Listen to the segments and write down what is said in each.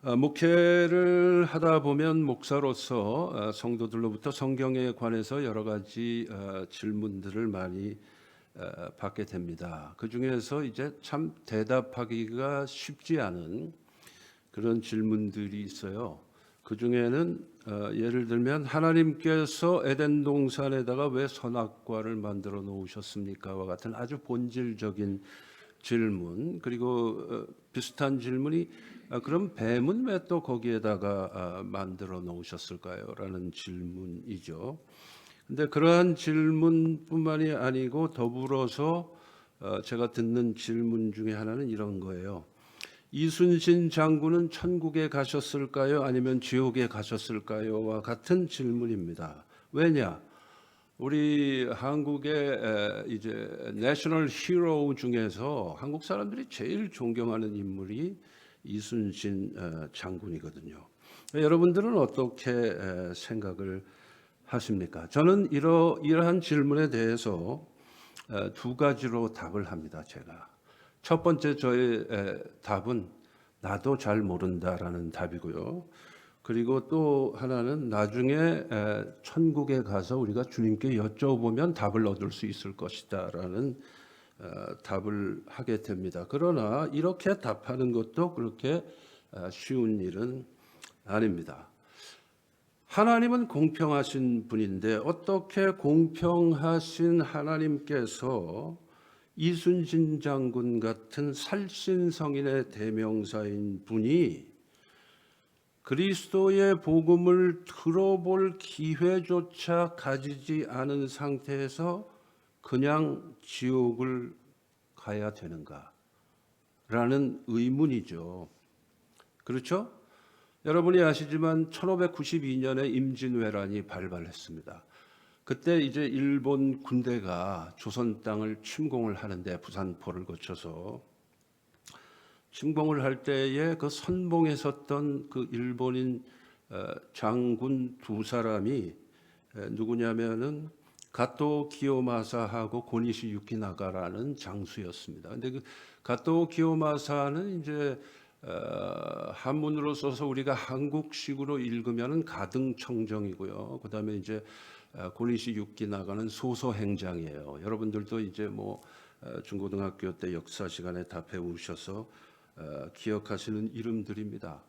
목회를 하다 보면 목사로서 성도들로부터 성경에 관해서 여러 가지 질문들을 많이 받게 됩니다. 그 중에서 이제 참 대답하기가 쉽지 않은 그런 질문들이 있어요. 그 중에는 예를 들면 하나님께서 에덴 동산에다가 왜 선악과를 만들어 놓으셨습니까와 같은 아주 본질적인 질문, 그리고 비슷한 질문이 그럼 뱀은 왜 또 거기에다가 만들어 놓으셨을까요? 라는 질문이죠. 근데 그러한 질문뿐만이 아니고 더불어서 제가 듣는 질문 중에 하나는 이런 거예요. 이순신 장군은 천국에 가셨을까요? 아니면 지옥에 가셨을까요?와 같은 질문입니다. 왜냐? 우리 한국의 이제 내셔널 히어로 중에서 한국 사람들이 제일 존경하는 인물이 이순신 장군이거든요. 여러분들은 어떻게 생각을 하십니까? 저는 이러한 질문에 대해서 두 가지로 답을 합니다. 제가 첫 번째 저의 답은 나도 잘 모른다라는 답이고요. 그리고 또 하나는 나중에 천국에 가서 우리가 주님께 여쭤보면 답을 얻을 수 있을 것이다라는 답을 하게 됩니다. 그러나 이렇게 답하는 것도 그렇게 쉬운 일은 아닙니다. 하나님은 공평하신 분인데 어떻게 공평하신 하나님께서 이순신 장군 같은 살신성인의 대명사인 분이 그리스도의 복음을 들어볼 기회조차 가지지 않은 상태에서 그냥 지옥을 가야 되는가? 라는 의문이죠. 그렇죠? 여러분이 아시지만 1592년에 임진왜란이 발발했습니다. 그때 이제 일본 군대가 조선 땅을 침공을 하는데 부산포를 거쳐서 침공을 할 때에 그 선봉에 섰던 그 일본인 장군 두 사람이 누구냐면은 가토 기요마사하고 고니시 유키나가라는 장수였습니다. 근데 그 가토 기요마사는 이제 한문으로 써서 우리가 한국식으로 읽으면은 가등청정이고요. 그다음에 이제 고니시 유키나가는 소소행장이에요. 여러분들도 이제 뭐 중고등학교 때 역사 시간에 다 배우셔서 기억하시는 이름들입니다.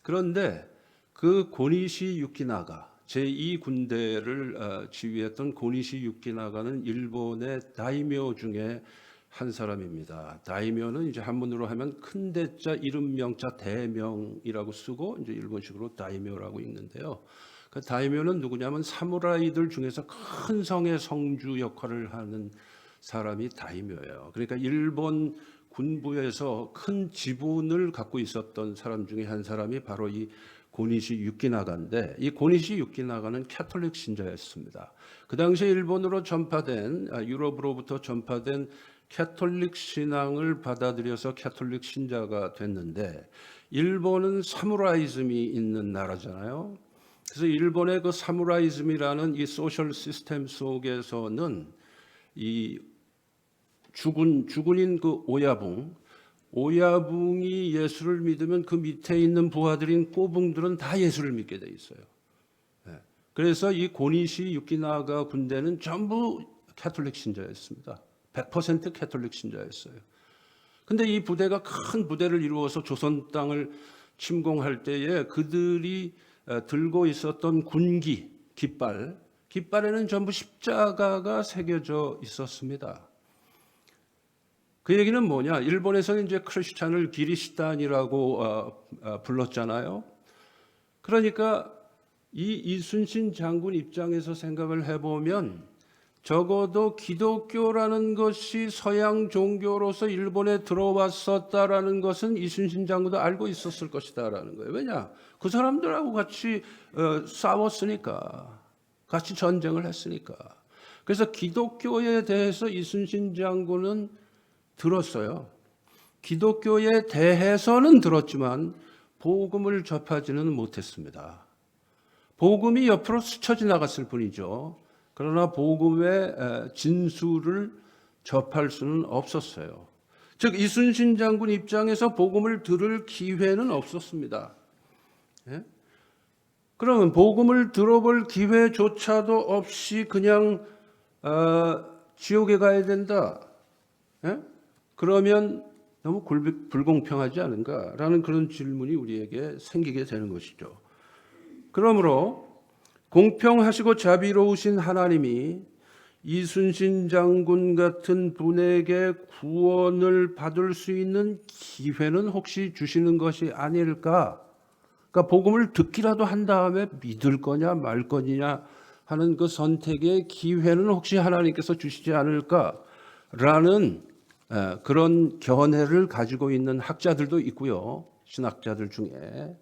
그런데 그 고니시 유키나가 제2군대를 지휘했던 고니시 유키나가는 일본의 다이묘 중에 한 사람입니다. 다이묘는 이제 한문으로 하면 큰 대자 이름 명자 대명이라고 쓰고 이제 일본식으로 다이묘라고 읽는데요. 그 다이묘는 누구냐면 사무라이들 중에서 큰 성의 성주 역할을 하는 사람이 다이묘예요. 그러니까 일본 군부에서 큰 지분을 갖고 있었던 사람 중에 한 사람이 바로 이 고니시 유키나가인데, 이 고니시 유키나가는 캐톨릭 신자였습니다. 그 당시에 일본으로 전파된 유럽으로부터 전파된 캐톨릭 신앙을 받아들여서 캐톨릭 신자가 됐는데, 일본은 사무라이즘이 있는 나라잖아요. 그래서 일본의 그 사무라이즘이라는 이 소셜 시스템 속에서는 이 주군인 그 오야붕이 예수를 믿으면 그 밑에 있는 부하들인 꼬붕들은 다 예수를 믿게 돼 있어요. 그래서 이 고니시 유키나가 군대는 전부 캐톨릭 신자였습니다. 100% 캐톨릭 신자였어요. 근데 이 부대가 큰 부대를 이루어서 조선 땅을 침공할 때에 그들이 들고 있었던 군기, 깃발에는 전부 십자가가 새겨져 있었습니다. 그 얘기는 뭐냐? 일본에서는 이제 크리스찬을 기리시탄이라고 불렀잖아요. 그러니까 이 이순신 장군 입장에서 생각을 해보면 적어도 기독교라는 것이 서양 종교로서 일본에 들어왔었다라는 것은 이순신 장군도 알고 있었을 것이다라는 거예요. 왜냐? 그 사람들하고 같이 싸웠으니까, 같이 전쟁을 했으니까. 그래서 기독교에 대해서 이순신 장군은 들었어요. 기독교에 대해서는 들었지만 복음을 접하지는 못했습니다. 복음이 옆으로 스쳐 지나갔을 뿐이죠. 그러나 복음의 진수를 접할 수는 없었어요. 즉 이순신 장군 입장에서 복음을 들을 기회는 없었습니다. 그러면 복음을 들어볼 기회조차도 없이 그냥 지옥에 가야 된다. 예? 그러면 너무 불공평하지 않은가라는 그런 질문이 우리에게 생기게 되는 것이죠. 그러므로 공평하시고 자비로우신 하나님이 이순신 장군 같은 분에게 구원을 받을 수 있는 기회는 혹시 주시는 것이 아닐까? 그러니까 복음을 듣기라도 한 다음에 믿을 거냐 말 거냐 하는 그 선택의 기회는 혹시 하나님께서 주시지 않을까라는 그런 견해를 가지고 있는 학자들도 있고요. 신학자들 중에.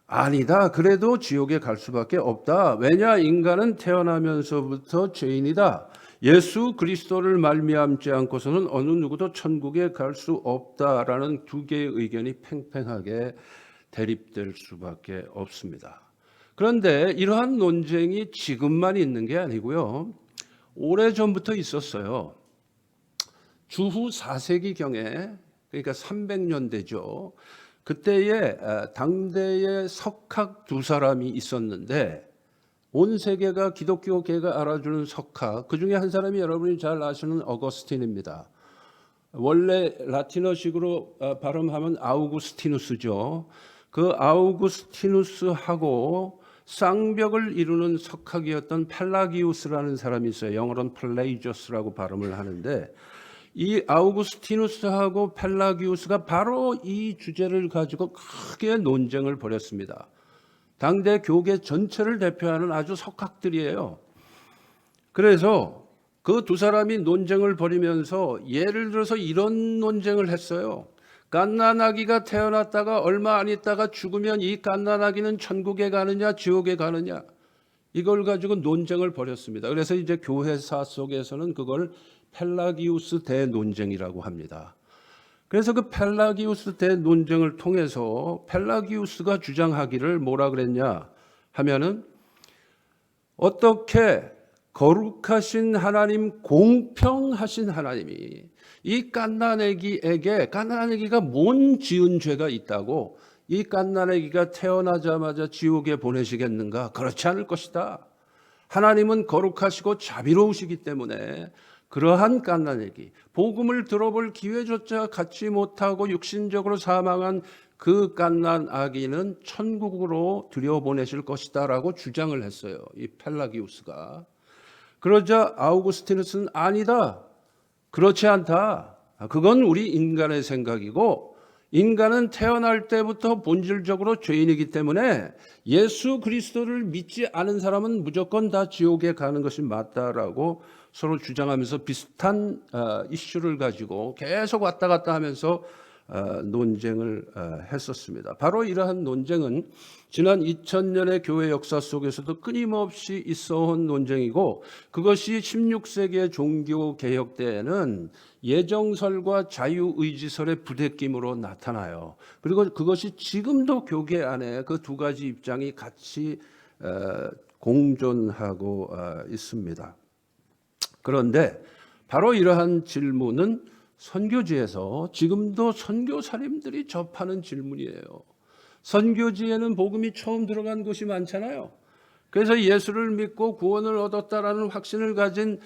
아니다. 그래도 지옥에 갈 수밖에 없다. 왜냐? 인간은 태어나면서부터 죄인이다. 예수 그리스도를 말미암지 않고서는 어느 누구도 천국에 갈 수 없다라는 두 개의 의견이 팽팽하게 대립될 수밖에 없습니다. 그런데 이러한 논쟁이 지금만 있는 게 아니고요. 오래전부터 있었어요. 주후 4세기경에, 그러니까 300년대죠. 그때에 당대의 석학 두 사람이 있었는데 온 세계가 기독교계가 알아주는 석학, 그중에 한 사람이 여러분이 잘 아시는 어거스틴입니다. 원래 라틴어식으로 발음하면 아우구스티누스죠. 그 아우구스티누스하고 쌍벽을 이루는 석학이었던 펠라기우스라는 사람이 있어요. 영어로는 플레이저스라고 발음을 하는데 이 아우구스티누스하고 펠라기우스가 바로 이 주제를 가지고 크게 논쟁을 벌였습니다. 당대 교계 전체를 대표하는 아주 석학들이에요. 그래서 그 두 사람이 논쟁을 벌이면서 예를 들어서 이런 논쟁을 했어요. 갓난아기가 태어났다가 얼마 안 있다가 죽으면 이 갓난아기는 천국에 가느냐 지옥에 가느냐, 이걸 가지고 논쟁을 벌였습니다. 그래서 이제 교회사 속에서는 그걸 펠라기우스 대논쟁이라고 합니다. 그래서 그 펠라기우스 대논쟁을 통해서 펠라기우스가 주장하기를 뭐라 그랬냐 하면은, 어떻게 거룩하신 하나님, 공평하신 하나님이 이 갓난아기가 뭔 지은 죄가 있다고 이 갓난아기가 태어나자마자 지옥에 보내시겠는가? 그렇지 않을 것이다. 하나님은 거룩하시고 자비로우시기 때문에 그러한 갓난아기, 복음을 들어볼 기회조차 갖지 못하고 육신적으로 사망한 그 갓난아기는 천국으로 들여보내실 것이다라고 주장을 했어요. 이 펠라기우스가. 그러자 아우구스티누스는 아니다. 그렇지 않다. 그건 우리 인간의 생각이고, 인간은 태어날 때부터 본질적으로 죄인이기 때문에 예수 그리스도를 믿지 않은 사람은 무조건 다 지옥에 가는 것이 맞다라고 서로 주장하면서 비슷한 이슈를 가지고 계속 왔다 갔다 하면서 논쟁을 했었습니다. 바로 이러한 논쟁은 지난 2000년의 교회 역사 속에서도 끊임없이 있어온 논쟁이고, 그것이 16세기의 종교개혁 때에는 예정설과 자유의지설의 부대낌으로 나타나요. 그리고 그것이 지금도 교계 안에 그 두 가지 입장이 같이 공존하고 있습니다. 그런데 바로 이러한 질문은 선교지에서 지금도 선교사님들이 접하는 질문이에요. 선교지에는 복음이 처음 들어간 곳이 많잖아요. 그래서 예수를 믿고 구원을 얻었다라는 확신을 가진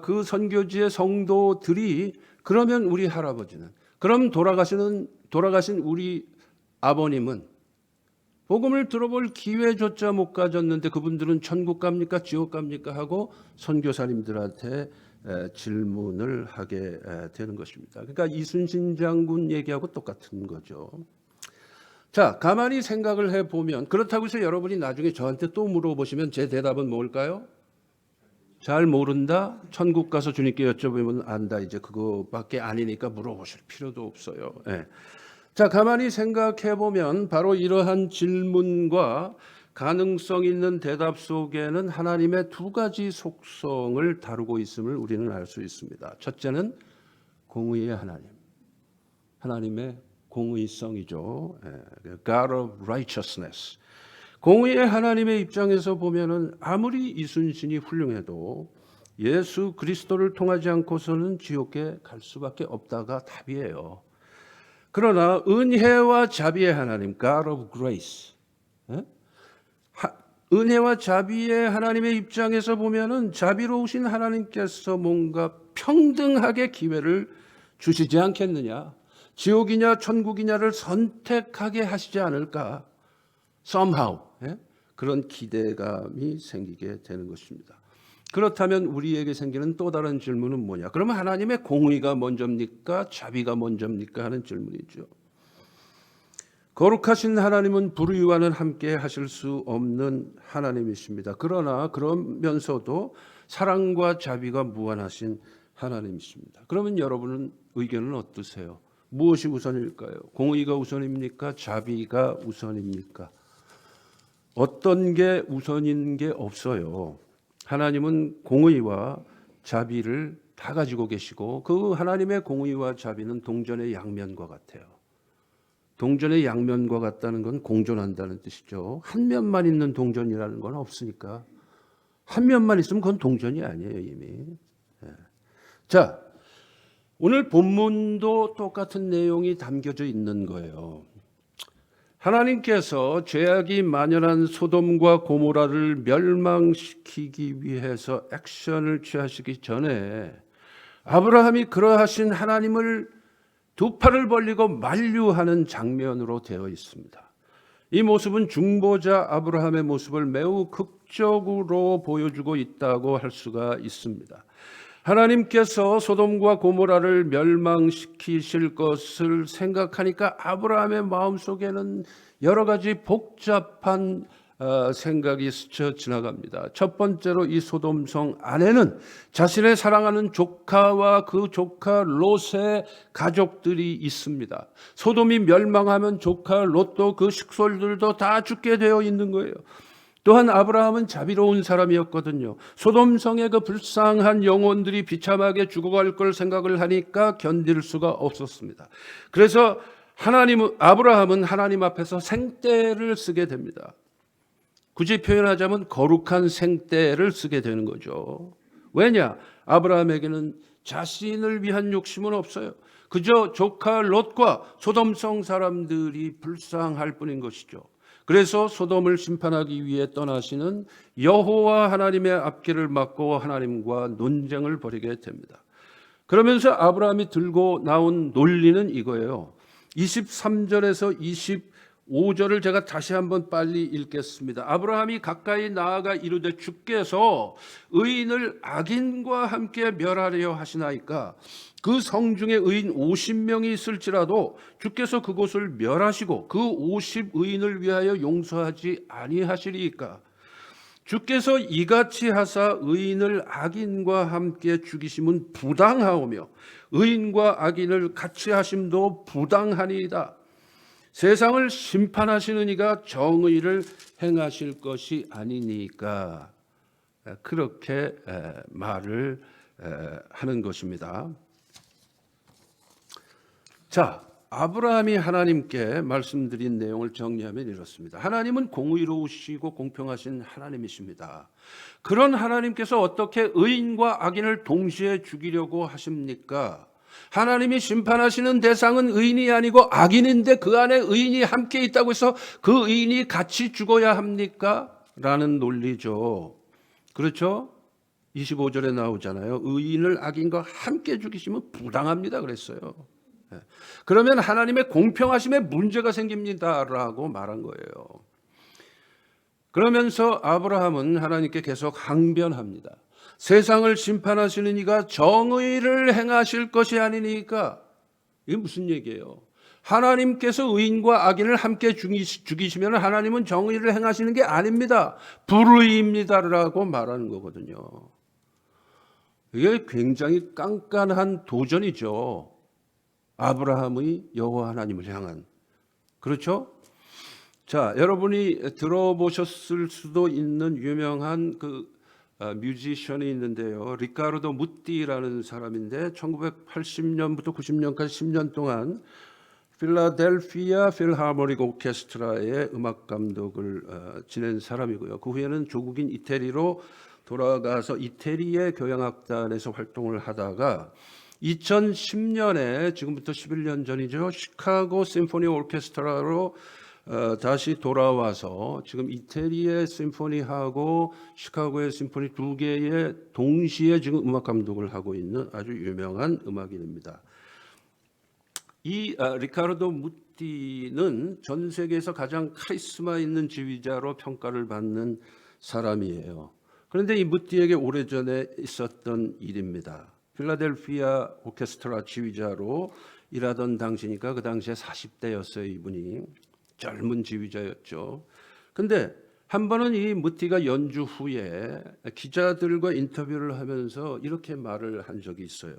그 선교지의 성도들이, 그러면 우리 할아버지는, 그럼 돌아가신 우리 아버님은 복음을 들어볼 기회조차 못 가졌는데 그분들은 천국 갑니까 지옥 갑니까 하고 선교사님들한테 질문을 하게 되는 것입니다. 그러니까 이순신 장군 얘기하고 똑같은 거죠. 자, 가만히 생각을 해보면, 그렇다고 해서 여러분이 나중에 저한테 또 물어보시면 제 대답은 뭘까요? 잘 모른다? 천국 가서 주님께 여쭤보면 안다. 이제 그거밖에 아니니까 물어보실 필요도 없어요. 네. 자, 가만히 생각해보면 바로 이러한 질문과 가능성 있는 대답 속에는 하나님의 두 가지 속성을 다루고 있음을 우리는 알 수 있습니다. 첫째는 공의의 하나님, 하나님의 공의성이죠. God of righteousness. 공의의 하나님의 입장에서 보면은 아무리 이순신이 훌륭해도 예수 그리스도를 통하지 않고서는 지옥에 갈 수밖에 없다가 답이에요. 그러나 은혜와 자비의 하나님, God of grace, 은혜와 자비의 하나님의 입장에서 보면은 자비로우신 하나님께서 뭔가 평등하게 기회를 주시지 않겠느냐, 지옥이냐 천국이냐를 선택하게 하시지 않을까, somehow, 예? 그런 기대감이 생기게 되는 것입니다. 그렇다면 우리에게 생기는 또 다른 질문은 뭐냐? 그러면 하나님의 공의가 먼저입니까? 자비가 먼저입니까? 하는 질문이죠. 거룩하신 하나님은 불의와는 함께 하실 수 없는 하나님이십니다. 그러면서도 사랑과 자비가 무한하신 하나님이십니다. 그러면 여러분은 의견은 어떠세요? 무엇이 우선일까요? 공의가 우선입니까? 자비가 우선입니까? 어떤 게 우선인 게 없어요. 하나님은 공의와 자비를 다 가지고 계시고 그 하나님의 공의와 자비는 동전의 양면과 같아요. 동전의 양면과 같다는 건 공존한다는 뜻이죠. 한 면만 있는 동전이라는 건 없으니까 한 면만 있으면 그건 동전이 아니에요 이미. 자, 오늘 본문도 똑같은 내용이 담겨져 있는 거예요. 하나님께서 죄악이 만연한 소돔과 고모라를 멸망시키기 위해서 액션을 취하시기 전에 아브라함이 그러하신 하나님을 두 팔을 벌리고 만류하는 장면으로 되어 있습니다. 이 모습은 중보자 아브라함의 모습을 매우 극적으로 보여주고 있다고 할 수가 있습니다. 하나님께서 소돔과 고모라를 멸망시키실 것을 생각하니까 아브라함의 마음속에는 여러 가지 복잡한 생각이 스쳐 지나갑니다. 첫 번째로 이 소돔성 안에는 자신의 사랑하는 조카와 그 조카 롯의 가족들이 있습니다. 소돔이 멸망하면 조카 롯도 그 식솔들도 다 죽게 되어 있는 거예요. 또한 아브라함은 자비로운 사람이었거든요. 소돔성의 그 불쌍한 영혼들이 비참하게 죽어갈 걸 생각을 하니까 견딜 수가 없었습니다. 그래서 아브라함은 하나님 앞에서 생떼를 쓰게 됩니다. 굳이 표현하자면 거룩한 생떼를 쓰게 되는 거죠. 왜냐? 아브라함에게는 자신을 위한 욕심은 없어요. 그저 조카 롯과 소돔성 사람들이 불쌍할 뿐인 것이죠. 그래서 소돔을 심판하기 위해 떠나시는 여호와 하나님의 앞길을 막고 하나님과 논쟁을 벌이게 됩니다. 그러면서 아브라함이 들고 나온 논리는 이거예요. 23절에서 25절을 제가 다시 한번 빨리 읽겠습니다. 아브라함이 가까이 나아가 이르되 주께서 의인을 악인과 함께 멸하려 하시나이까? 그 성중에 의인 50명이 있을지라도 주께서 그곳을 멸하시고 그 50의인을 위하여 용서하지 아니하시리이까? 주께서 이같이 하사 의인을 악인과 함께 죽이심은 부당하오며 의인과 악인을 같이 하심도 부당하니이다. 세상을 심판하시는 이가 정의를 행하실 것이 아니니까. 그렇게 말을 하는 것입니다. 자, 아브라함이 하나님께 말씀드린 내용을 정리하면 이렇습니다. 하나님은 공의로우시고 공평하신 하나님이십니다. 그런 하나님께서 어떻게 의인과 악인을 동시에 죽이려고 하십니까? 하나님이 심판하시는 대상은 의인이 아니고 악인인데 그 안에 의인이 함께 있다고 해서 그 의인이 같이 죽어야 합니까? 라는 논리죠. 그렇죠? 25절에 나오잖아요. 의인을 악인과 함께 죽이시면 부당합니다 그랬어요. 그러면 하나님의 공평하심에 문제가 생깁니다라고 말한 거예요. 그러면서 아브라함은 하나님께 계속 항변합니다. 세상을 심판하시는 이가 정의를 행하실 것이 아니니까. 이게 무슨 얘기예요? 하나님께서 의인과 악인을 함께 죽이시면 하나님은 정의를 행하시는 게 아닙니다. 불의입니다라고 말하는 거거든요. 이게 굉장히 깐깐한 도전이죠. 아브라함의 여호와 하나님을 향한. 그렇죠? 자, 여러분이 들어보셨을 수도 있는 유명한 그 뮤지션이 있는데요. 리카르도 무띠라는 사람인데 1980년부터 90년까지 10년 동안 필라델피아 필하모닉 오케스트라의 음악 감독을 지낸 사람이고요. 그 후에는 조국인 이태리로 돌아가서 이태리의 교향악단에서 활동을 하다가 2010년에 지금부터 11년 전이죠. 시카고 심포니 오케스트라로 다시 돌아와서 지금 이태리의 심포니하고 시카고의 심포니 두 개의 동시에 지금 음악 감독을 하고 있는 아주 유명한 음악인입니다. 이 리카르도 무티는 전 세계에서 가장 카리스마 있는 지휘자로 평가를 받는 사람이에요. 그런데 이 무티에게 오래전에 있었던 일입니다. 필라델피아 오케스트라 지휘자로 일하던 당시니까 그 당시에 40대였어요. 이분이 젊은 지휘자였죠. 근데 한 번은 이 무티가 연주 후에 기자들과 인터뷰를 하면서 이렇게 말을 한 적이 있어요.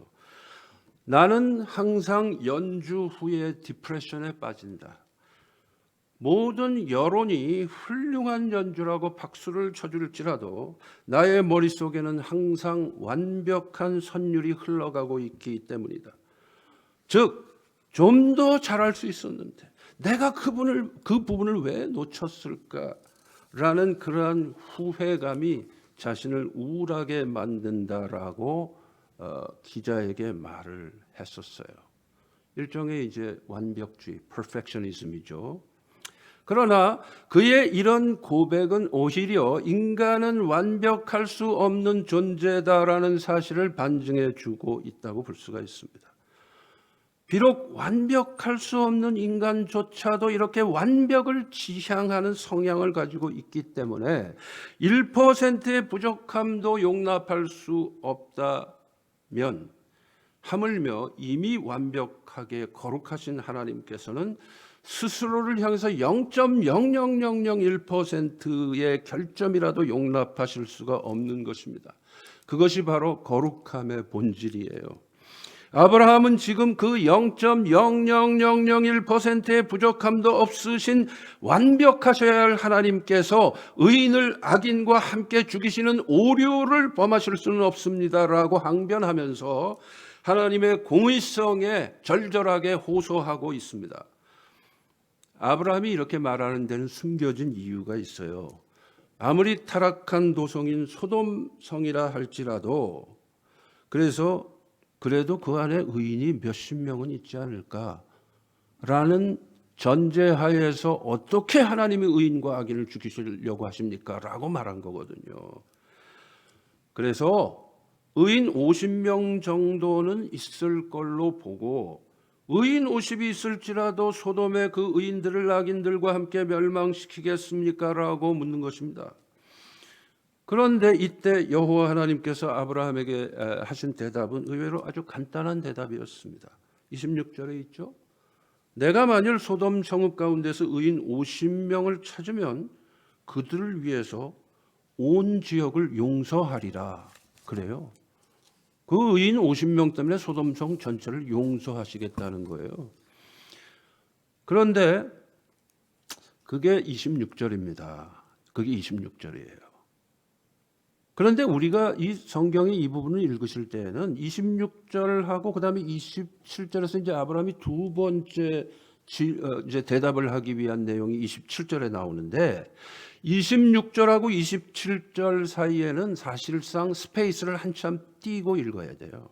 나는 항상 연주 후에 디프레션에 빠진다. 모든 여론이 훌륭한 연주라고 박수를 쳐줄지라도 나의 머릿속에는 항상 완벽한 선율이 흘러가고 있기 때문이다. 즉, 좀 더 잘할 수 있었는데 내가 그 부분을 왜 놓쳤을까라는 그러한 후회감이 자신을 우울하게 만든다라고 기자에게 말을 했었어요. 일종의 이제 완벽주의, perfectionism이죠. 그러나 그의 이런 고백은 오히려 인간은 완벽할 수 없는 존재다라는 사실을 반증해 주고 있다고 볼 수가 있습니다. 비록 완벽할 수 없는 인간조차도 이렇게 완벽을 지향하는 성향을 가지고 있기 때문에 1%의 부족함도 용납할 수 없다면 하물며 이미 완벽하게 거룩하신 하나님께서는 스스로를 향해서 0.00001%의 결점이라도 용납하실 수가 없는 것입니다. 그것이 바로 거룩함의 본질이에요. 아브라함은 지금 그 0.00001%의 부족함도 없으신 완벽하셔야 할 하나님께서 의인을 악인과 함께 죽이시는 오류를 범하실 수는 없습니다라고 항변하면서 하나님의 공의성에 절절하게 호소하고 있습니다. 아브라함이 이렇게 말하는 데는 숨겨진 이유가 있어요. 아무리 타락한 도성인 소돔성이라 할지라도 그래도 그 안에 의인이 몇십 명은 있지 않을까라는 전제하에서 어떻게 하나님이 의인과 악인을 죽이시려고 하십니까? 라고 말한 거거든요. 그래서 의인 50명 정도는 있을 걸로 보고 의인 50이 있을지라도 소돔의 그 의인들을 악인들과 함께 멸망시키겠습니까? 라고 묻는 것입니다. 그런데 이때 여호와 하나님께서 아브라함에게 하신 대답은 의외로 아주 간단한 대답이었습니다. 26절에 있죠. 내가 만일 소돔 성읍 가운데서 의인 50명을 찾으면 그들을 위해서 온 지역을 용서하리라. 그래요. 그 의인 50명 때문에 소돔성 전체를 용서하시겠다는 거예요. 그런데 그게 26절입니다. 그게 26절이에요. 그런데 우리가 이 성경의 이 부분을 읽으실 때에는 26절하고 그다음에 27절에서 이제 아브라함이 두 번째 이제 대답을 하기 위한 내용이 27절에 나오는데 26절하고 27절 사이에는 사실상 스페이스를 한참 띄고 읽어야 돼요.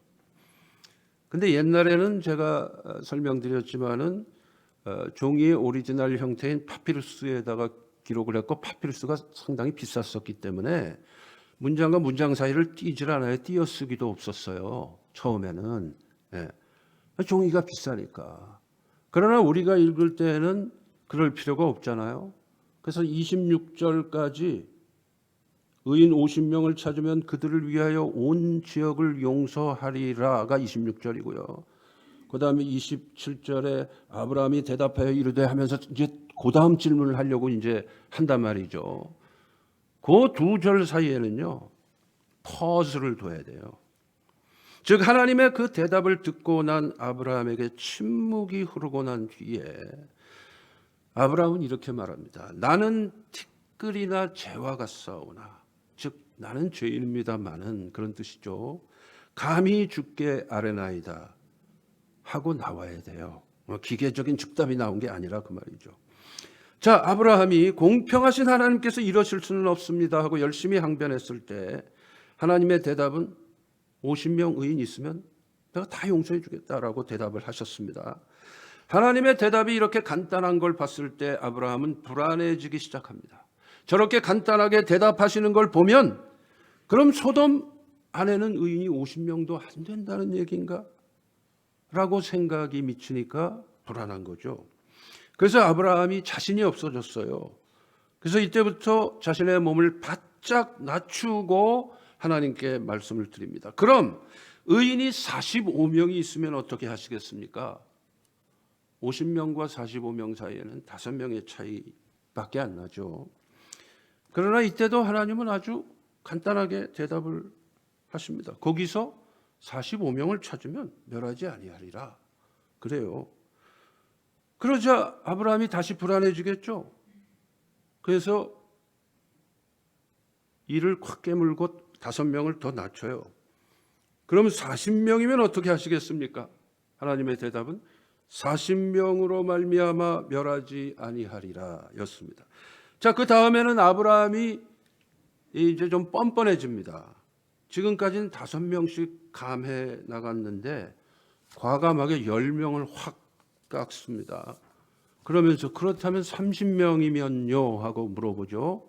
근데 옛날에는 제가 설명드렸지만은 종이의 오리지널 형태인 파피루스에다가 기록을 했고 파피루스가 상당히 비쌌었기 때문에 문장과 문장 사이를 띄질 않아요. 띄어쓰기도 없었어요. 처음에는. 예. 종이가 비싸니까. 그러나 우리가 읽을 때는 그럴 필요가 없잖아요. 그래서 26절까지 의인 50명을 찾으면 그들을 위하여 온 지역을 용서하리라가 26절이고요. 그 다음에 27절에 아브라함이 대답하여 이르되 하면서 이제 그 다음 질문을 하려고 이제 한단 말이죠. 그 두 절 사이에는요, 퍼즐을 둬야 돼요. 즉 하나님의 그 대답을 듣고 난 아브라함에게 침묵이 흐르고 난 뒤에 아브라함은 이렇게 말합니다. 나는 티끌이나 재와 같사오나, 즉 나는 죄인입니다마는 그런 뜻이죠. 감히 주께 아뢰나이다 하고 나와야 돼요. 기계적인 즉답이 나온 게 아니라 그 말이죠. 자, 아브라함이 공평하신 하나님께서 이러실 수는 없습니다 하고 열심히 항변했을 때 하나님의 대답은 50명 의인 있으면 내가 다 용서해 주겠다라고 대답을 하셨습니다. 하나님의 대답이 이렇게 간단한 걸 봤을 때 아브라함은 불안해지기 시작합니다. 저렇게 간단하게 대답하시는 걸 보면 그럼 소돔 안에는 의인이 50명도 안 된다는 얘기인가? 라고 생각이 미치니까 불안한 거죠. 그래서 아브라함이 자신이 없어졌어요. 그래서 이때부터 자신의 몸을 바짝 낮추고 하나님께 말씀을 드립니다. 그럼 의인이 45명이 있으면 어떻게 하시겠습니까? 50명과 45명 사이에는 5명의 차이밖에 안 나죠. 그러나 이때도 하나님은 아주 간단하게 대답을 하십니다. 거기서 45명을 찾으면 멸하지 아니하리라. 그래요. 그러자 아브라함이 다시 불안해지겠죠. 그래서 이를 콱 깨물고 5명을 더 낮춰요. 그럼 40명이면 어떻게 하시겠습니까? 하나님의 대답은 40명으로 말미암아 멸하지 아니하리라 였습니다. 자, 그 다음에는 아브라함이 이제 좀 뻔뻔해집니다. 지금까지는 5명씩 감해 나갔는데 과감하게 10명을 확 깎습니다. 그러면서 그렇다면 30명이면요 하고 물어보죠.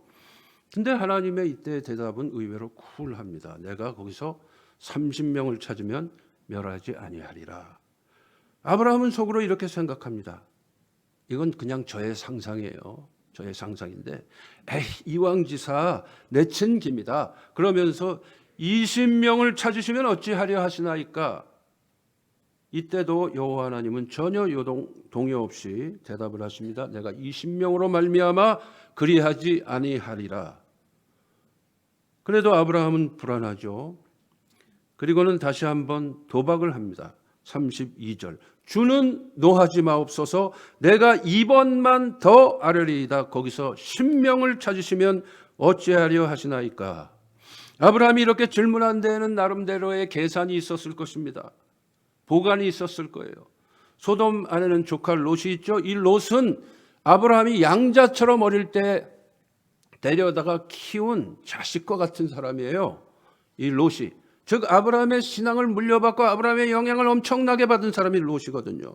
근데 하나님의 이때 대답은 의외로 쿨합니다. 내가 거기서 30명을 찾으면 멸하지 아니하리라. 아브라함은 속으로 이렇게 생각합니다. 이건 그냥 저의 상상이에요. 저의 상상인데 이왕지사 내친 김이다. 그러면서 20명을 찾으시면 어찌하려 하시나이까? 이때도 여호와 하나님은 전혀 동요 없이 대답을 하십니다. 내가 20명으로 말미암아 그리하지 아니하리라. 그래도 아브라함은 불안하죠. 그리고는 다시 한번 도박을 합니다. 32절. 주는 노하지 마옵소서. 내가 이번만 더 아뢰리이다. 거기서 10명을 찾으시면 어찌하려 하시나이까? 아브라함이 이렇게 질문한 데에는 나름대로의 계산이 있었을 것입니다. 보관이 있었을 거예요. 소돔 안에는 조카 롯이 있죠. 이 롯은 아브라함이 양자처럼 어릴 때 데려다가 키운 자식과 같은 사람이에요. 이 롯이. 즉 아브라함의 신앙을 물려받고 아브라함의 영향을 엄청나게 받은 사람이 롯이거든요.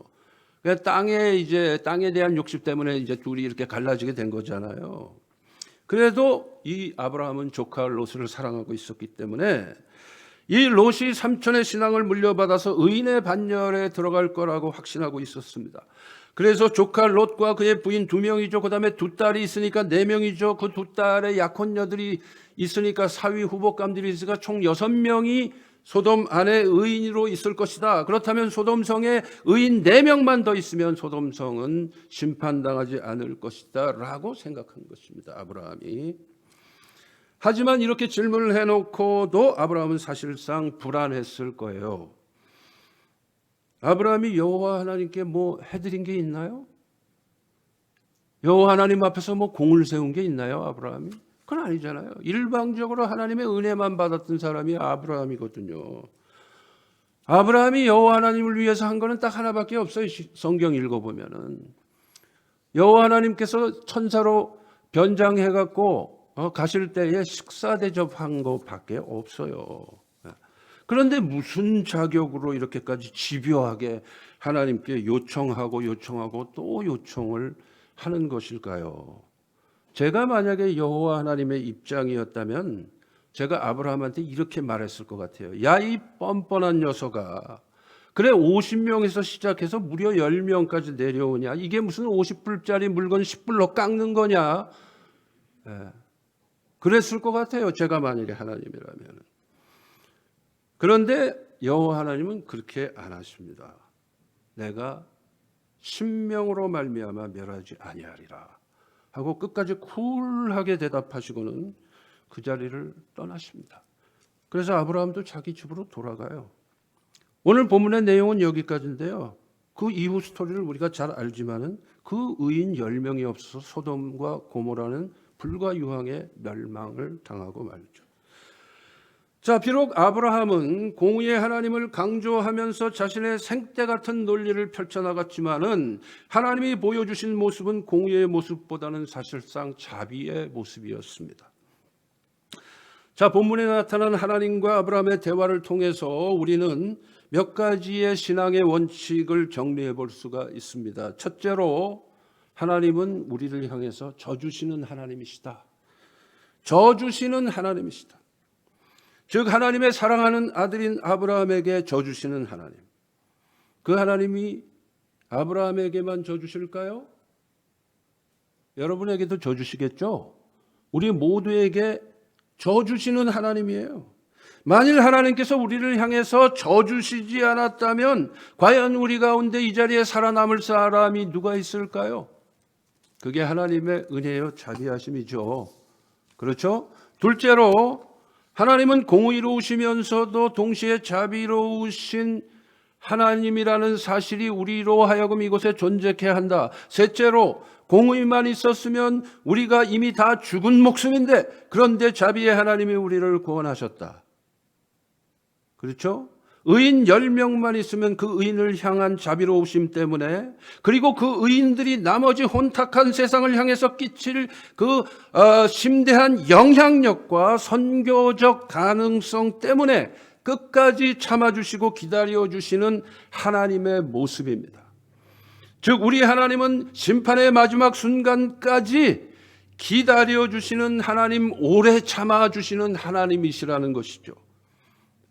그러니까 땅에 대한 욕심 때문에 이제 둘이 이렇게 갈라지게 된 거잖아요. 그래도 이 아브라함은 조카 롯을 사랑하고 있었기 때문에 이 롯이 삼촌의 신앙을 물려받아서 의인의 반열에 들어갈 거라고 확신하고 있었습니다. 그래서 조카 롯과 그의 부인 2명이죠. 그 다음에 2딸이 있으니까 4명이죠. 그 2딸의 약혼녀들이 있으니까 사위 후보감들이 있으니까 총 6명이 소돔 안에 의인으로 있을 것이다. 그렇다면 소돔성에 의인 4명만 더 있으면 소돔성은 심판당하지 않을 것이다 라고 생각한 것입니다. 아브라함이. 하지만 이렇게 질문을 해놓고도 아브라함은 사실상 불안했을 거예요. 아브라함이 여호와 하나님께 뭐 해드린 게 있나요? 여호와 하나님 앞에서 뭐 공을 세운 게 있나요? 아브라함이? 그건 아니잖아요. 일방적으로 하나님의 은혜만 받았던 사람이 아브라함이거든요. 아브라함이 여호와 하나님을 위해서 한 거는 딱 하나밖에 없어요. 성경 읽어보면은 여호와 하나님께서 천사로 변장해갖고 가실 때에 식사 대접한 것밖에 없어요. 그런데 무슨 자격으로 이렇게까지 집요하게 하나님께 요청하고 또 요청을 하는 것일까요? 제가 만약에 여호와 하나님의 입장이었다면 제가 아브라함한테 이렇게 말했을 것 같아요. 야, 이 뻔뻔한 녀석아. 그래 50명에서 시작해서 무려 10명까지 내려오냐. 이게 무슨 50불짜리 물건 10불로 깎는 거냐. 그랬을 것 같아요. 제가 만약에 하나님이라면. 그런데 여호와 하나님은 그렇게 안 하십니다. 내가 10명으로 말미암아 멸하지 아니하리라 하고 끝까지 쿨하게 대답하시고는 그 자리를 떠나십니다. 그래서 아브라함도 자기 집으로 돌아가요. 오늘 본문의 내용은 여기까지인데요. 그 이후 스토리를 우리가 잘 알지만은 그 의인 10명이 없어서 소돔과 고모라는 불과 유황의 멸망을 당하고 말죠. 자, 비록 아브라함은 공의의 하나님을 강조하면서 자신의 생떼 같은 논리를 펼쳐나갔지만은 하나님이 보여주신 모습은 공의의 모습보다는 사실상 자비의 모습이었습니다. 자, 본문에 나타난 하나님과 아브라함의 대화를 통해서 우리는 몇 가지의 신앙의 원칙을 정리해 볼 수가 있습니다. 첫째로 하나님은 우리를 향해서 져주시는 하나님이시다. 져주시는 하나님이시다. 즉 하나님의 사랑하는 아들인 아브라함에게 져주시는 하나님. 그 하나님이 아브라함에게만 져주실까요? 여러분에게도 져주시겠죠? 우리 모두에게 져주시는 하나님이에요. 만일 하나님께서 우리를 향해서 져주시지 않았다면 과연 우리 가운데 이 자리에 살아남을 사람이 누가 있을까요? 그게 하나님의 은혜요 자비하심이죠. 그렇죠? 둘째로 하나님은 공의로우시면서도 동시에 자비로우신 하나님이라는 사실이 우리로 하여금 이곳에 존재케 한다. 셋째로 공의만 있었으면 우리가 이미 다 죽은 목숨인데 그런데 자비의 하나님이 우리를 구원하셨다. 그렇죠? 의인 10명만 있으면 그 의인을 향한 자비로우심 때문에 그리고 그 의인들이 나머지 혼탁한 세상을 향해서 끼칠 그 심대한 영향력과 선교적 가능성 때문에 끝까지 참아주시고 기다려주시는 하나님의 모습입니다. 즉 우리 하나님은 심판의 마지막 순간까지 기다려주시는 하나님, 오래 참아주시는 하나님이시라는 것이죠.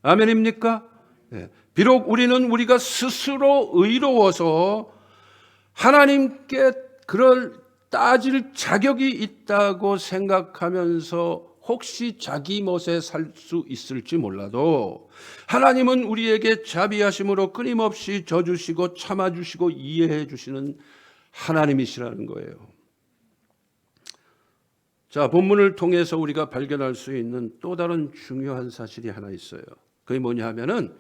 아멘입니까? 네. 비록 우리는 우리가 스스로 의로워서 하나님께 그럴 따질 자격이 있다고 생각하면서 혹시 자기 멋에 살 수 있을지 몰라도 하나님은 우리에게 자비하심으로 끊임없이 져주시고 참아주시고 이해해 주시는 하나님이시라는 거예요. 자, 본문을 통해서 우리가 발견할 수 있는 또 다른 중요한 사실이 하나 있어요. 그게 뭐냐 하면은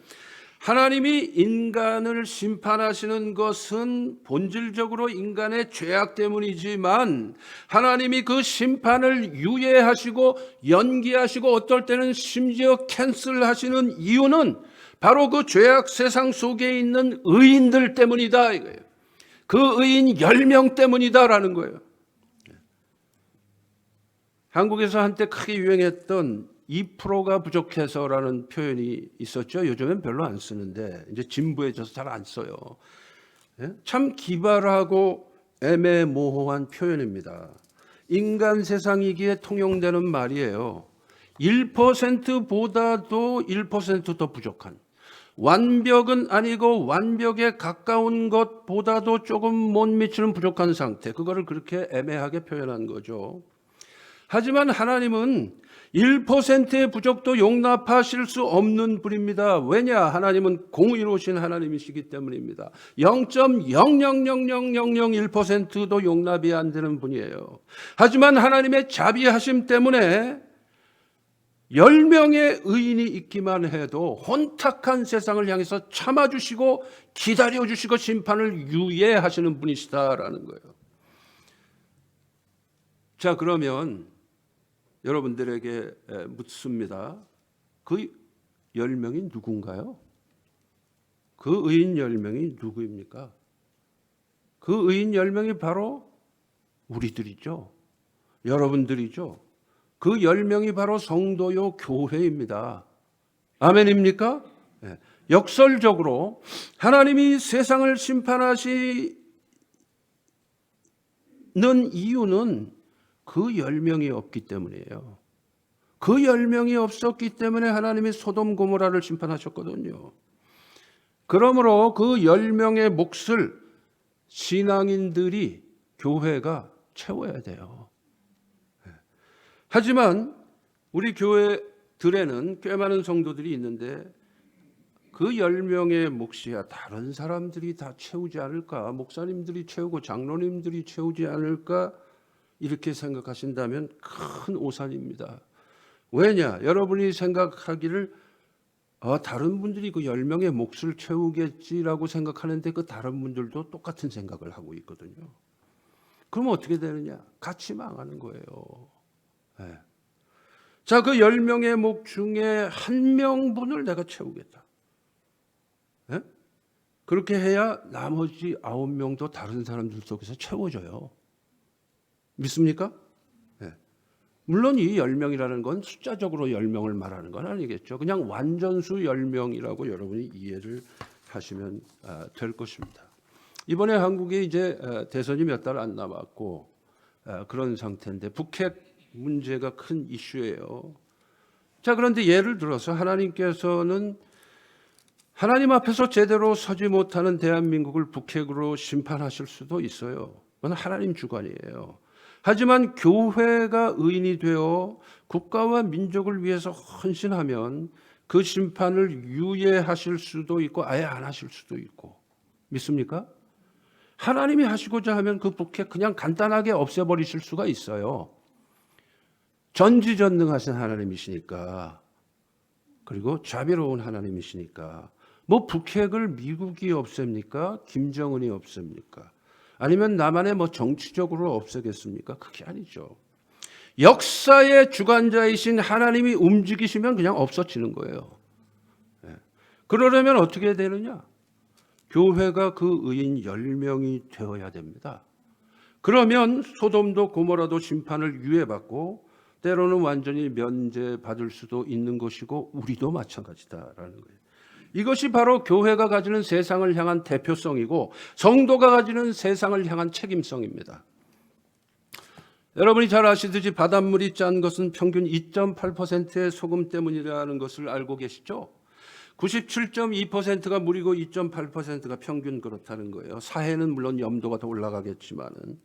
하나님이 인간을 심판하시는 것은 본질적으로 인간의 죄악 때문이지만 하나님이 그 심판을 유예하시고 연기하시고 어떨 때는 심지어 캔슬하시는 이유는 바로 그 죄악 세상 속에 있는 의인들 때문이다 이거예요. 그 의인 10명 때문이다라는 거예요. 한국에서 한때 크게 유행했던 2%가 부족해서라는 표현이 있었죠. 요즘엔 별로 안 쓰는데 이제 진부해져서 잘 안 써요. 참 기발하고 애매모호한 표현입니다. 인간 세상이기에 통용되는 말이에요. 1%보다도 1% 더 부족한, 완벽은 아니고 완벽에 가까운 것보다도 조금 못 미치는 부족한 상태, 그거를 그렇게 애매하게 표현한 거죠. 하지만 하나님은 1%의 부족도 용납하실 수 없는 분입니다. 왜냐? 하나님은 공의로우신 하나님이시기 때문입니다. 0.0000001%도 용납이 안 되는 분이에요. 하지만 하나님의 자비하심 때문에 10명의 의인이 있기만 해도 혼탁한 세상을 향해서 참아주시고 기다려주시고 심판을 유예하시는 분이시다라는 거예요. 자, 그러면 여러분들에게 묻습니다. 그 10명이 누군가요? 그 의인 10명이 누구입니까? 그 의인 10명이 바로 우리들이죠. 여러분들이죠. 그 10명이 바로 성도요 교회입니다. 아멘입니까? 네. 역설적으로 하나님이 세상을 심판하시는 이유는 그 10명이 없기 때문이에요. 그 10명이 없었기 때문에 하나님이 소돔 고모라를 심판하셨거든요. 그러므로 그 10명의 몫을 신앙인들이, 교회가 채워야 돼요. 하지만 우리 교회들에는 꽤 많은 성도들이 있는데 그 10명의 몫이야 다른 사람들이 다 채우지 않을까, 목사님들이 채우고 장로님들이 채우지 않을까, 이렇게 생각하신다면 큰 오산입니다. 왜냐? 여러분이 생각하기를 다른 분들이 그 10명의 몫을 채우겠지라고 생각하는데 그 다른 분들도 똑같은 생각을 하고 있거든요. 그러면 어떻게 되느냐? 같이 망하는 거예요. 네. 자, 그 10명의 목 중에 한 명분을 내가 채우겠다. 네? 그렇게 해야 나머지 9명도 다른 사람들 속에서 채워져요. 믿습니까? 네. 물론 이 10명이라는 건 숫자적으로 10명을 말하는 건 아니겠죠. 그냥 완전수 10명이라고 여러분이 이해를 하시면 될 것입니다. 이번에 한국이 이제 대선이 몇 달 안 남았고 그런 상태인데 북핵 문제가 큰 이슈예요. 자, 그런데 예를 들어서 하나님께서는 하나님 앞에서 제대로 서지 못하는 대한민국을 북핵으로 심판하실 수도 있어요. 그건 하나님 주관이에요. 하지만 교회가 의인이 되어 국가와 민족을 위해서 헌신하면 그 심판을 유예하실 수도 있고 아예 안 하실 수도 있고. 믿습니까? 하나님이 하시고자 하면 그 북핵 그냥 간단하게 없애버리실 수가 있어요. 전지전능하신 하나님이시니까. 그리고 자비로운 하나님이시니까. 뭐 북핵을 미국이 없앱니까? 김정은이 없앱니까? 아니면 나만의 뭐 정치적으로 없애겠습니까? 그게 아니죠. 역사의 주관자이신 하나님이 움직이시면 그냥 없어지는 거예요. 그러려면 어떻게 되느냐? 교회가 그 의인 10명이 되어야 됩니다. 그러면 소돔도 고모라도 심판을 유예받고 때로는 완전히 면제받을 수도 있는 것이고 우리도 마찬가지다라는 거예요. 이것이 바로 교회가 가지는 세상을 향한 대표성이고 성도가 가지는 세상을 향한 책임성입니다. 여러분이 잘 아시듯이 바닷물이 짠 것은 평균 2.8%의 소금 때문이라는 것을 알고 계시죠? 97.2%가 물이고 2.8%가 평균 그렇다는 거예요. 사해는 물론 염도가 더 올라가겠지만은.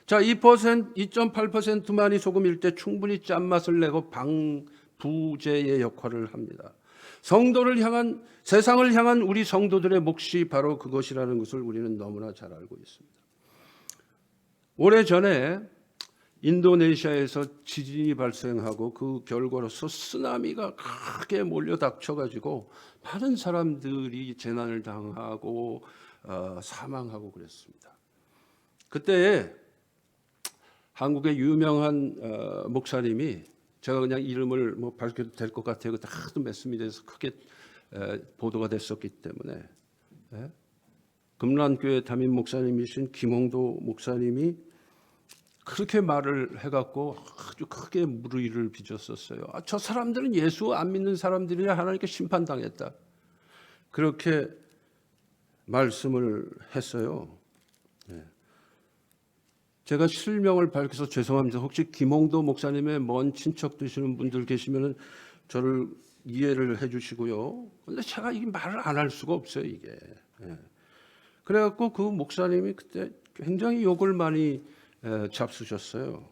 자, 2.8%만이 소금일 때 충분히 짠맛을 내고 방부제의 역할을 합니다. 성도를 향한, 세상을 향한 우리 성도들의 몫이 바로 그것이라는 것을 우리는 너무나 잘 알고 있습니다. 오래전에 인도네시아에서 지진이 발생하고 그 결과로서 쓰나미가 크게 몰려닥쳐가지고 많은 사람들이 재난을 당하고 사망하고 그랬습니다. 그때 한국의 유명한 목사님이, 제가 그냥 이름을 뭐 밝혀도 될 것 같아요. 그때 하도 매스미디어에서 크게 보도가 됐었기 때문에, 금란교회 담임 목사님이신 김홍도 목사님이 그렇게 말을 해갖고 아주 크게 물의를 빚었었어요. 저 사람들은 예수 안 믿는 사람들이라 하나님께 심판당했다. 그렇게 말씀을 했어요. 제가 실명을 밝혀서 죄송합니다. 혹시 김홍도 목사님의 먼 친척 되시는 분들 계시면 저를 이해를 해주시고요. 근데 제가 이 말을 안 할 수가 없어요, 이게. 그래갖고 그 목사님이 그때 굉장히 욕을 많이 잡수셨어요.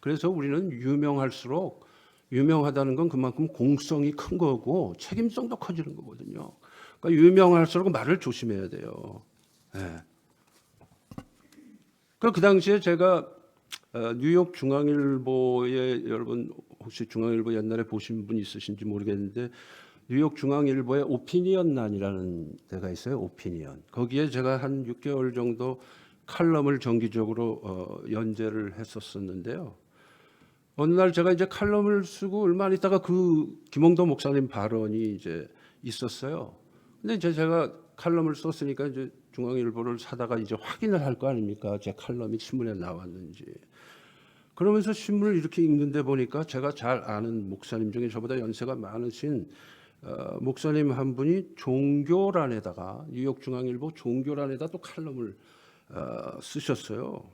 그래서 우리는 유명할수록 유명하다는 건 그만큼 공성이 큰 거고 책임성도 커지는 거거든요. 그러니까 유명할수록 말을 조심해야 돼요. 그 당시에 제가 뉴욕 중앙일보에, 여러분 혹시 중앙일보 옛날에 보신 분 있으신지 모르겠는데 뉴욕 중앙일보에 오피니언란이라는 데가 있어요. 오피니언. 거기에 제가 한 6개월 정도 칼럼을 정기적으로 연재를 했었었는데요. 어느 날 제가 이제 칼럼을 쓰고 얼마 안 있다가 그 김홍도 목사님 발언이 이제 있었어요. 근데 이제 제가 칼럼을 썼으니까 이제 중앙일보를 사다가 이제 확인을 할 거 아닙니까? 제 칼럼이 신문에 나왔는지. 그러면서 신문을 이렇게 읽는데 보니까 제가 잘 아는 목사님 중에 저보다 연세가 많으신 목사님 한 분이 종교란에다가, 뉴욕 중앙일보 종교란에다 또 칼럼을 쓰셨어요.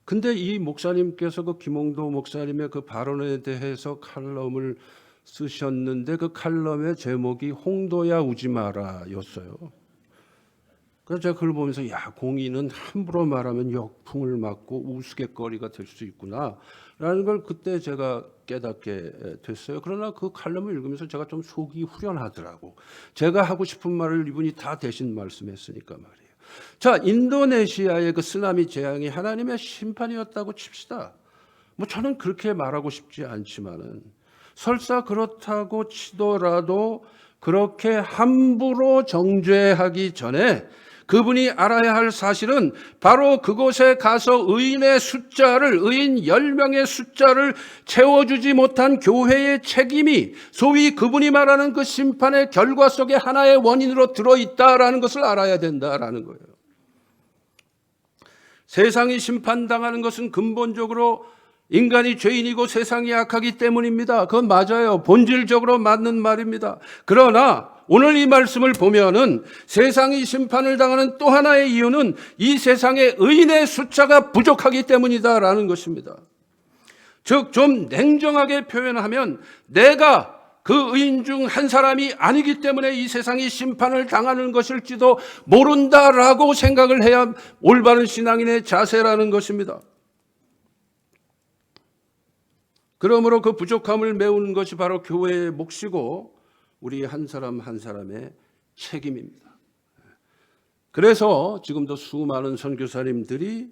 근데 이 목사님께서 그 김홍도 목사님의 그 발언에 대해서 칼럼을 쓰셨는데 그 칼럼의 제목이 홍도야 우지 마라였어요. 그래서 제가 그걸 보면서 야, 공의는 함부로 말하면 역풍을 맞고 우스갯거리가 될 수 있구나라는 걸 그때 제가 깨닫게 됐어요. 그러나 그 칼럼을 읽으면서 제가 좀 속이 후련하더라고. 제가 하고 싶은 말을 이분이 다 대신 말씀했으니까 말이에요. 자, 인도네시아의 그 쓰나미 재앙이 하나님의 심판이었다고 칩시다. 뭐 저는 그렇게 말하고 싶지 않지만은 설사 그렇다고 치더라도 그렇게 함부로 정죄하기 전에 그분이 알아야 할 사실은 바로 그곳에 가서 의인의 숫자를, 의인 10명의 숫자를 채워주지 못한 교회의 책임이 소위 그분이 말하는 그 심판의 결과 속에 하나의 원인으로 들어있다라는 것을 알아야 된다라는 거예요. 세상이 심판당하는 것은 근본적으로 인간이 죄인이고 세상이 악하기 때문입니다. 그건 맞아요. 본질적으로 맞는 말입니다. 그러나 오늘 이 말씀을 보면은 세상이 심판을 당하는 또 하나의 이유는 이 세상의 의인의 숫자가 부족하기 때문이다라는 것입니다. 즉, 좀 냉정하게 표현하면 내가 그 의인 중 한 사람이 아니기 때문에 이 세상이 심판을 당하는 것일지도 모른다라고 생각을 해야 올바른 신앙인의 자세라는 것입니다. 그러므로 그 부족함을 메우는 것이 바로 교회의 몫이고 우리 한 사람 한 사람의 책임입니다. 그래서 지금도 수많은 선교사님들이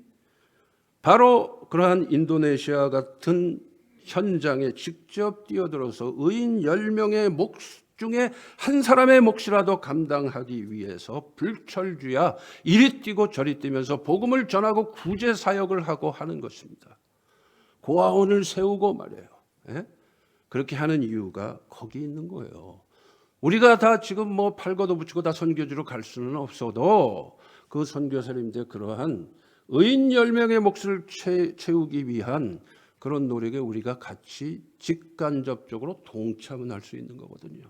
바로 그러한 인도네시아 같은 현장에 직접 뛰어들어서 의인 10명의 몫 중에 한 사람의 몫이라도 감당하기 위해서 불철주야 이리 뛰고 저리 뛰면서 복음을 전하고 구제 사역을 하고 하는 것입니다. 고아원을 세우고 말이에요. 예? 그렇게 하는 이유가 거기 있는 거예요. 우리가 다 지금 뭐 팔거도 붙이고 다 선교지로 갈 수는 없어도 그 선교사님들 그러한 의인 10명의 몫을 채우기 위한 그런 노력에 우리가 같이 직간접적으로 동참을 할 수 있는 거거든요.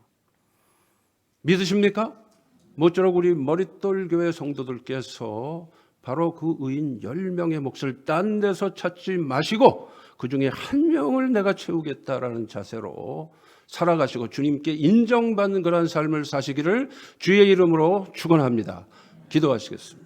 믿으십니까? 모쪼록 우리 머릿돌 교회 성도들께서 바로 그 의인 10명의 몫을 딴 데서 찾지 마시고 그 중에 한 명을 내가 채우겠다라는 자세로 살아가시고 주님께 인정받는 그런 삶을 사시기를 주의 이름으로 축원합니다. 기도하시겠습니다.